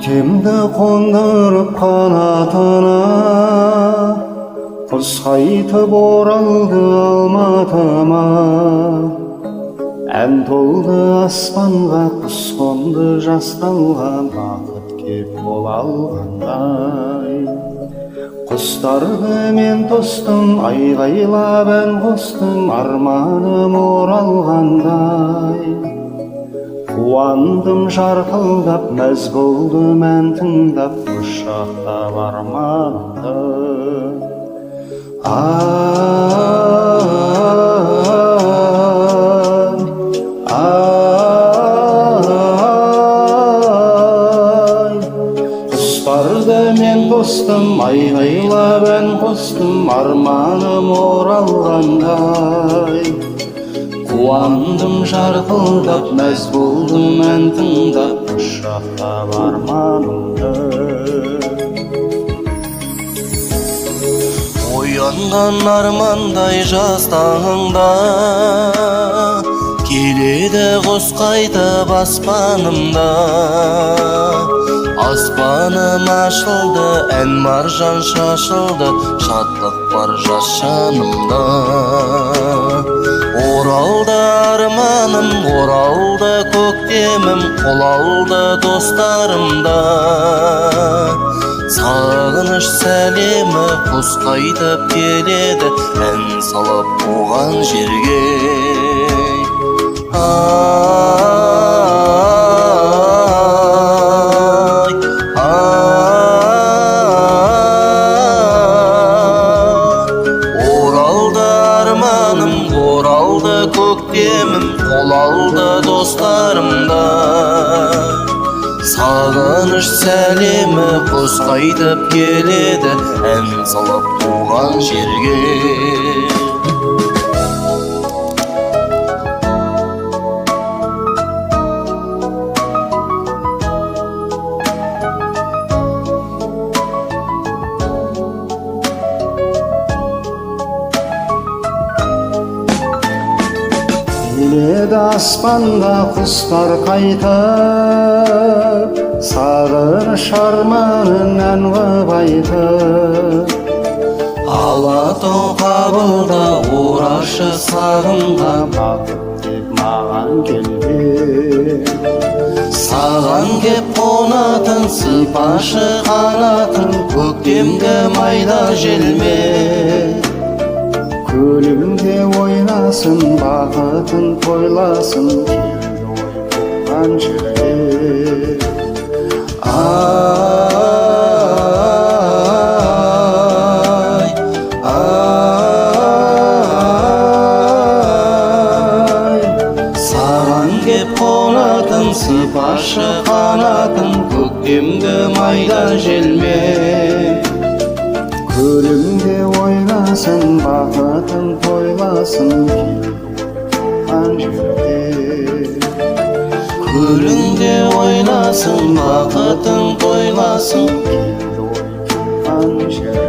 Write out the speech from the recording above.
көктемді қондырып қанатына, құс қайтып оралды Алматыма. Ән толды аспанға, құс қонды жасталған, бақыт кеп қол алғандай. Құстарды мен тостым, айғайлап ән қостым, арманым оралғандай. Қуандым жарқылдап, мәз болдым ән тыңдап, құшақтап арманымды. Құстарды мен тостым, айғайлап ән қостым, арманым оралғандай. Қуандым жарқылдап, мәз болдым ән тыңдап, құшақтап арманымды. Оянған армандай жаз таңында, келеді құс қайтып аспанымда. Аспаным ашылды, ән маржан шашылды, шаттық бар жас жанымда. Оралды арманым, оралды көктемім, қол алды достарымда. Сағыныш сәлемі құс қайтып келеді, ән салып туған жерге. Көктемім қол алды достарымда. Сағыныш сәлемі құс қайтып келеді, ән салып туған жерге. Келеді аспанда құстар қайтып, сағыныш арманын ән қылып айтып. Алатау қабылда орашы сағымға, бақыт деп маған келген. Саған кеп қонатын, сипашы қанатын, көктемгі майда желмен. Көлімде ойнасын, бақытын тойласын, келді ой туған жерге. Саған кеп қонатын, сипашы қанатын, көктемгі майда желмен. Көлімде ойнасын, бақытын тойласын, келді туған жерге. Көлімде ойнасын, бақытын тойласын, келді туған жерге.